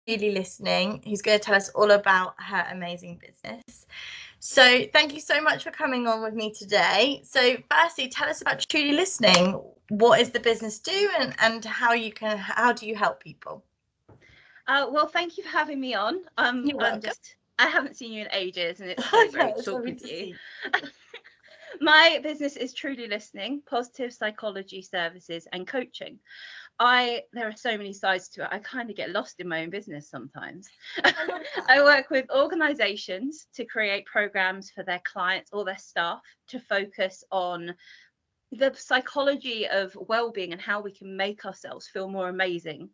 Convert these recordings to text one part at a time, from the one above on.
listening, who's going to tell us all about her amazing business. So thank you so much for coming on with me today. So firstly, tell us about Truly Listening. What is the business do, and how do you help people? Well, thank you for having me on. You're welcome. I haven't seen you in ages, and it's so Yeah, great to it's talk lovely with to you. see. My business is Truly Listening, positive psychology services and coaching. There are so many sides to it. I kind of get lost in my own business sometimes. I love that. I work with organizations to create programs for their clients or their staff to focus on the psychology of well-being and how we can make ourselves feel more amazing,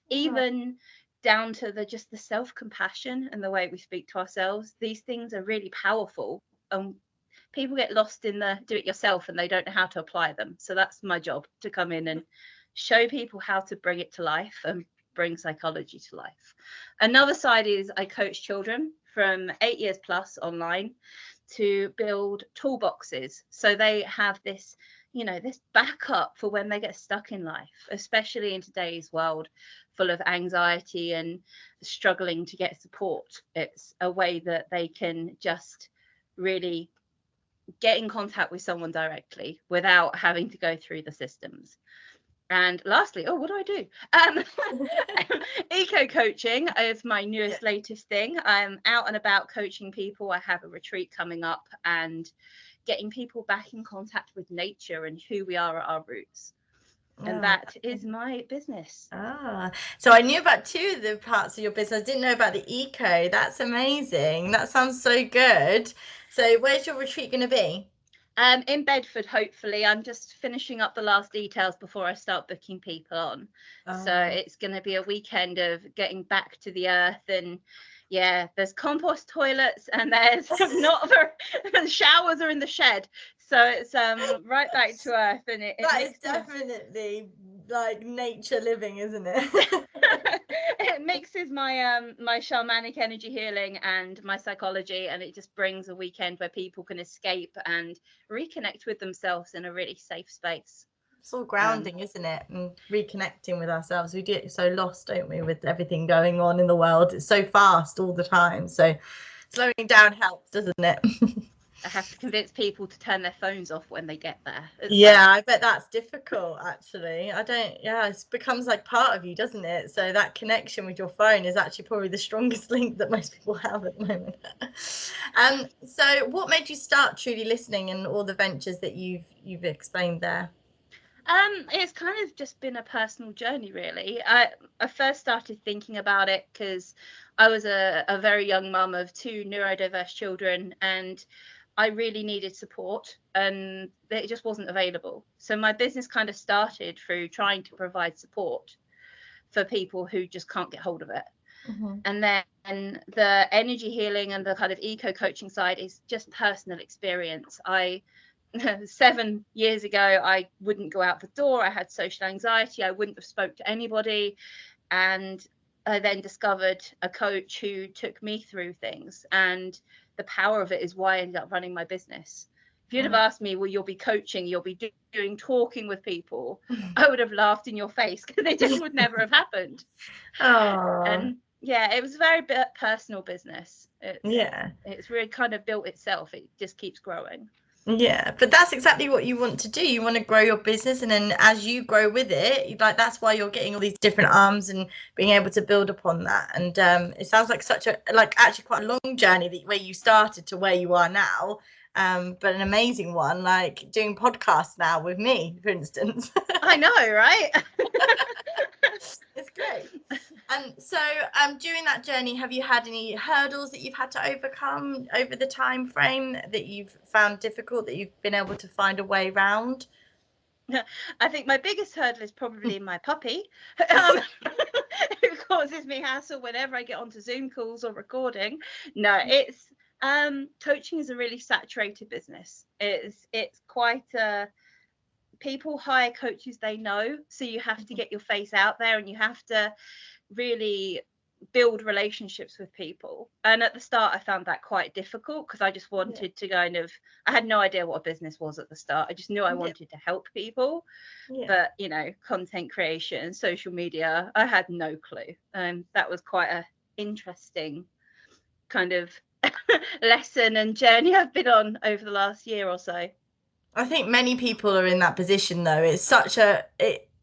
even down to the self-compassion and the way we speak to ourselves. These things are really powerful, and people get lost in the do it yourself and they don't know how to apply them. So that's my job, to come in and show people how to bring it to life and bring psychology to life. Another side is I coach children from 8 years plus online to build toolboxes, so they have this this backup for when they get stuck in life, especially in today's world full of anxiety and struggling to get support. It's a way that they can just really get in contact with someone directly without having to go through the systems. And lastly, what do I do? Eco coaching is my newest, latest thing. I'm out and about coaching people. I have a retreat coming up and getting people back in contact with nature and who we are at our roots. And Oh, that is my business. so I knew about two of the parts of your business. I didn't know about the eco. That's amazing. That sounds so good. So where's your retreat going to be? In Bedford, hopefully. I'm just finishing up the last details before I start booking people on. So Oh. it's going to be a weekend of getting back to the earth. And yeah, there's compost toilets and there's not very, showers are in the shed. So it's right back to earth. And That is definitely like nature living, isn't it? it mixes my shamanic energy healing and my psychology, and it just brings a weekend where people can escape and reconnect with themselves in a really safe space. It's all grounding, isn't it? And reconnecting with ourselves. We get so lost, don't we, with everything going on in the world. It's so fast all the time. So slowing down helps, doesn't it? I have to convince people to turn their phones off when they get there. Yeah, I bet that's difficult actually. I don't, yeah, it becomes like part of you, doesn't it? So that connection with your phone is actually probably the strongest link that most people have at the moment. So what made you start Truly Listening and all the ventures that you've explained there? It's kind of just been a personal journey, really. I first started thinking about it because I was a very young mum of two neurodiverse children, and I really needed support, and it just wasn't available. So my business kind of started through trying to provide support for people who just can't get hold of it. Mhm. And then the energy healing and the kind of eco coaching side is just personal experience. 7 years ago, I wouldn't go out the door. I had social anxiety. I wouldn't have spoke to anybody. And I then discovered a coach who took me through things. And the power of it is why I ended up running my business. If you'd have asked me, well, you'll be coaching, you'll be doing talking with people, I would have laughed in your face because it just would never have happened. Oh, And yeah, it was a very personal business. yeah. It's really kind of built itself. It just keeps growing. Yeah, but that's exactly what you want to do. You want to grow your business, and then as you grow with it, like that's why you're getting all these different arms and being able to build upon that. And it sounds like such a like actually quite a long journey that where you started to where you are now. But an amazing one, like doing podcasts now with me, for instance. I know, right? It's great. And so, during that journey, have you had any hurdles that you've had to overcome over the time frame that you've found difficult, that you've been able to find a way round? I think my biggest hurdle is probably my puppy, who causes me hassle whenever I get onto Zoom calls or recording. No, it's coaching is a really saturated business. It's quite people hire coaches they know, so you have to get your face out there and you have to really build relationships with people. And at the start I found that quite difficult, because I just wanted to kind of, I had no idea what a business was at the start. I just knew I wanted to help people. But you know, content creation, social media, I had no clue. That was quite a interesting kind of lesson and journey I've been on over the last year or so. I think many people are in that position though. It's such a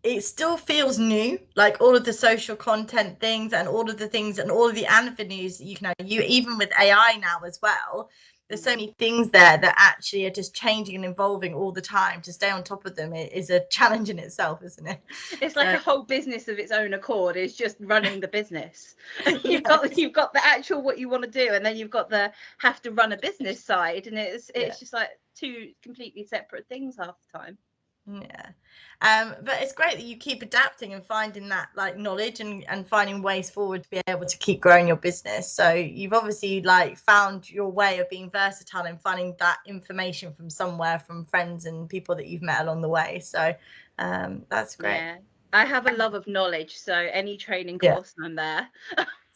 it still feels new, like all of the social content things and all of the things and all of the avenues you can you even with AI now as well. There's so many things there that actually are just changing and evolving all the time. To stay on top of them is a challenge in itself, isn't it? It's like a whole business of its own accord. It's just running the business. You've Yes. you've got the actual what you want to do, and then you've got the have to run a business side, and it's just like two completely separate things half the time. Yeah. But it's great that you keep adapting and finding that like knowledge and finding ways forward to be able to keep growing your business. So you've obviously like found your way of being versatile and finding that information from somewhere, from friends and people that you've met along the way. So that's great. Yeah, I have a love of knowledge, so any training Yeah. course, I'm there.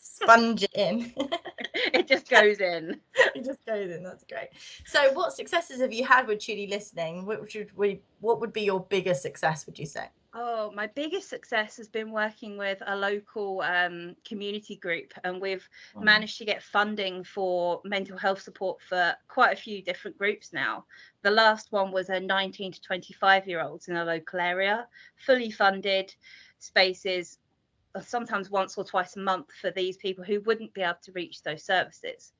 Sponge it in. It just goes in. It just goes in. That's great. So what successes have you had with Truly Listening? What would be your biggest success, would you say? Oh, my biggest success has been working with a local community group, and we've managed to get funding for mental health support for quite a few different groups now. The last one was a 19 to 25-year-olds in a local area, fully funded spaces, sometimes once or twice a month for these people who wouldn't be able to reach those services.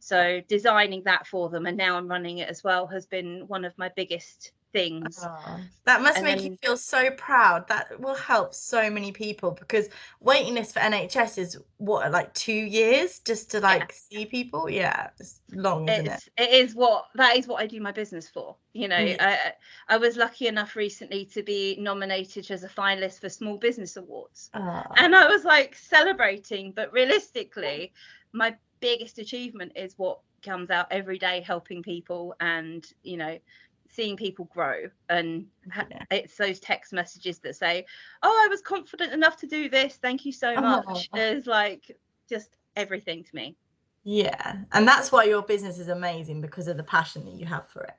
So designing that for them, and now I'm running it as well, has been one of my biggest things. Oh, that must make you feel so proud. That will help so many people, because waiting list for NHS is what, like 2 years just to like see people. Yeah, it's long, isn't it? It is that is what I do my business for. You know, I was lucky enough recently to be nominated as a finalist for Small Business Awards, and I was like celebrating. But realistically, my biggest achievement is what comes out every day, helping people, and you know, seeing people grow. And it's those text messages that say, oh, I was confident enough to do this, thank you so much, is like just everything to me. Yeah, and that's why your business is amazing, because of the passion that you have for it.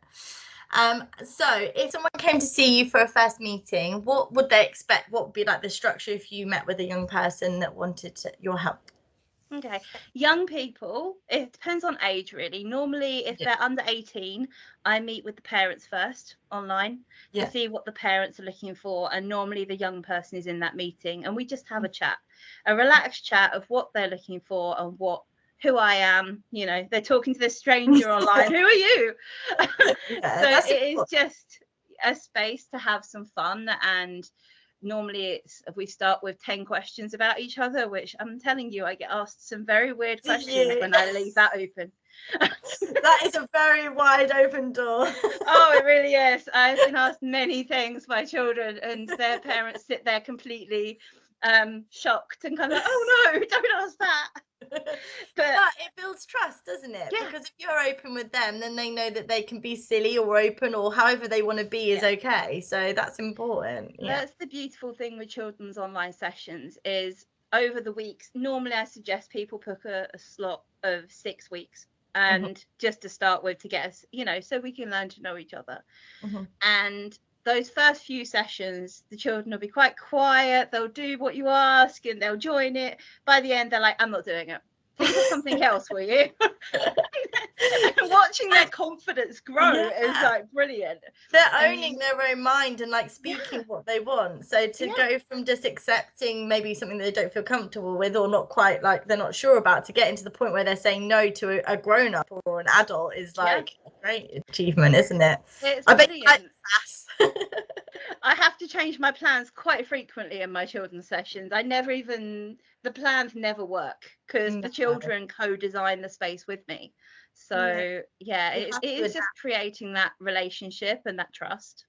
So if someone came to see you for a first meeting, what would they expect? What would be like the structure if you met with a young person that wanted your help? Okay, young people, it depends on age really. Normally, if they're under 18, I meet with the parents first online to see what the parents are looking for. And normally the young person is in that meeting, and we just have a chat, a relaxed chat of what they're looking for and who I am. You know, they're talking to this stranger online. Who are you? So it is just a space to have some fun. And normally we start with 10 questions about each other, which I'm telling you, I get asked some very weird questions when I leave that open. That is a very wide open door. Oh, it really is. I've been asked many things by children, and their parents sit there completely shocked and kind of like, oh no, don't ask that. But it builds trust, doesn't it? Because if you're open with them, then they know that they can be silly or open or however they want to be is okay. So that's important. That's the beautiful thing with children's online sessions, is over the weeks, normally I suggest people book a slot of 6 weeks, and just to start with, to get us, you know, so we can learn to know each other. And those first few sessions, the children will be quite quiet, they'll do what you ask and they'll join it. By the end, they're like, I'm not doing it. Think of something else, will you? And watching their confidence grow is like brilliant. They're owning their own mind and like speaking what they want. So to go from just accepting maybe something that they don't feel comfortable with, or not quite, like they're not sure about, to get into the point where they're saying no to a grown-up or an adult is like a great achievement, isn't it? It's I brilliant. bet I have to change my plans quite frequently in my children's sessions. The plans never work, because the children co-design the space with me. So it is just creating that relationship and that trust.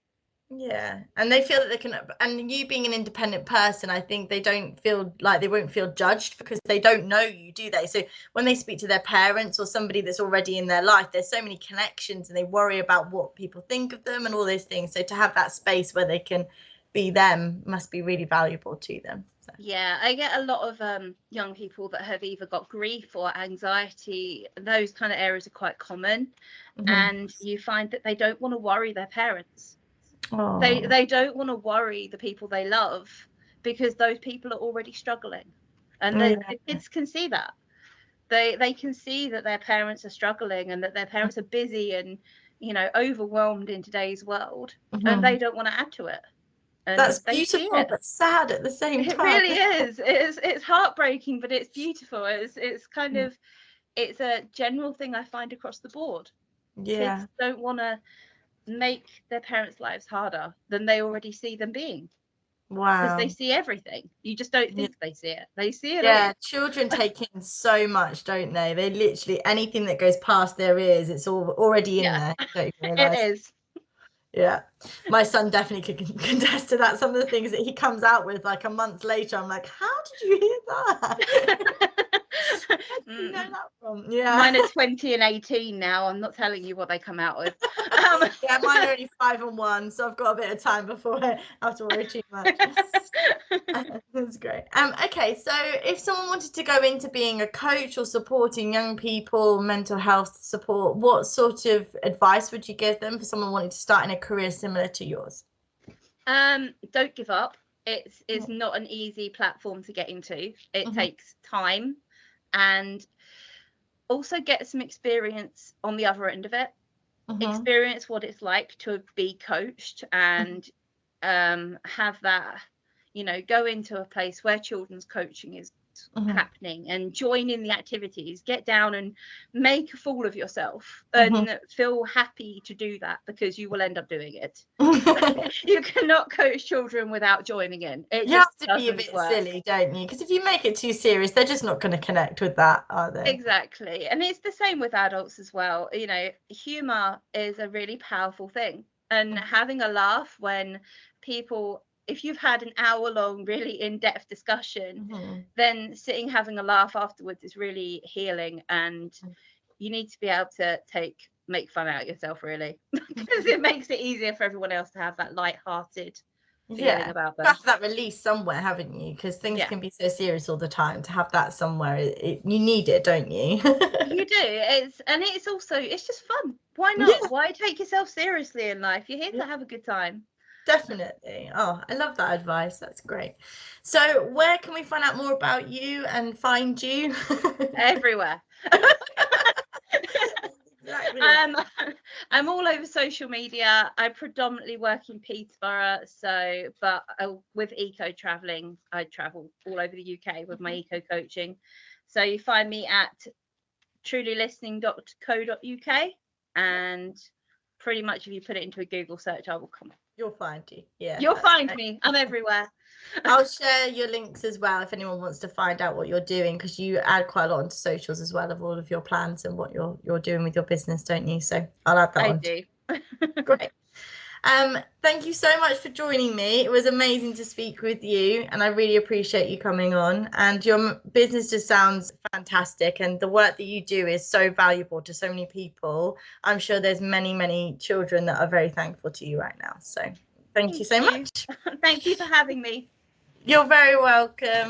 Yeah, and they feel that they can, and you being an independent person, I think they don't feel like, they won't feel judged because they don't know you, do they? So when they speak to their parents or somebody that's already in their life, there's so many connections and they worry about what people think of them and all those things. So to have that space where they can be them must be really valuable to them. So Yeah, I get a lot of young people that have either got grief or anxiety. Those kind of areas are quite common. And you find that they don't want to worry their parents. They don't want to worry the people they love, because those people are already struggling, and the kids can see that. They can see that their parents are struggling and that their parents are busy and, you know, overwhelmed in today's world, and they don't want to add to it. And That's they see beautiful, it. but sad at the same It time. really is. It's heartbreaking, but it's beautiful. It's kind of, it's a general thing I find across the board. Kids don't want to make their parents' lives harder than they already see them being. Because they see everything. You just don't think they see it. They see it all. Children take in so much, don't they? They literally, anything that goes past their ears, it's all already in there. Don't you realise? It is. Yeah, my son definitely could contest to that. Some of the things that he comes out with like a month later, I'm like, how did you hear that? Where did you know that from? Yeah, mine are 20 and 18 now. I'm not telling you what they come out with. Yeah, mine are only 5 and 1, so I've got a bit of time before I have to worry too much. That's great. Okay, so if someone wanted to go into being a coach or supporting young people, mental health support, what sort of advice would you give them for someone wanting to start in a career similar to yours? Don't give up. It's not an easy platform to get into. It takes time, and also get some experience on the other end of it. Experience what it's like to be coached, and have that, you know, go into a place where children's coaching is happening and join in the activities, get down and make a fool of yourself, and feel happy to do that, because you will end up doing it. You cannot coach children without joining in. It You just have to be a bit work. silly, don't you? Because if you make it too serious, they're just not going to connect with that, are they? Exactly. And it's the same with adults as well. You know, humor is a really powerful thing, and having a laugh when people, if you've had an hour-long really in-depth discussion, then sitting having a laugh afterwards is really healing, and you need to be able to make fun out of yourself, really, because it makes it easier for everyone else to have that light-hearted feeling about them. You have that release somewhere, haven't you? Because things can be so serious all the time. To have that somewhere, you need it, don't you? You do. It's also, it's just fun. Why not? Why take yourself seriously in life? You're here to have a good time. Definitely. Oh, I love that advice. That's great. So where can we find out more about you and find you? Everywhere. Exactly. I'm all over social media. I predominantly work in Peterborough, but with eco traveling, I travel all over the UK with my eco coaching. So you find me at trulylistening.co.uk, and pretty much if you put it into a Google search, I will come up. You'll find you. Yeah. You'll find me. I'm everywhere. I'll share your links as well if anyone wants to find out what you're doing, because you add quite a lot onto socials as well of all of your plans and what you're doing with your business, don't you? So I'll add that on. I do. Great. Thank you so much for joining me. It was amazing to speak with you, and I really appreciate you coming on. And your business just sounds fantastic, and the work that you do is so valuable to so many people. I'm sure there's many, many children that are very thankful to you right now. So thank you so much. Thank you for having me. You're very welcome.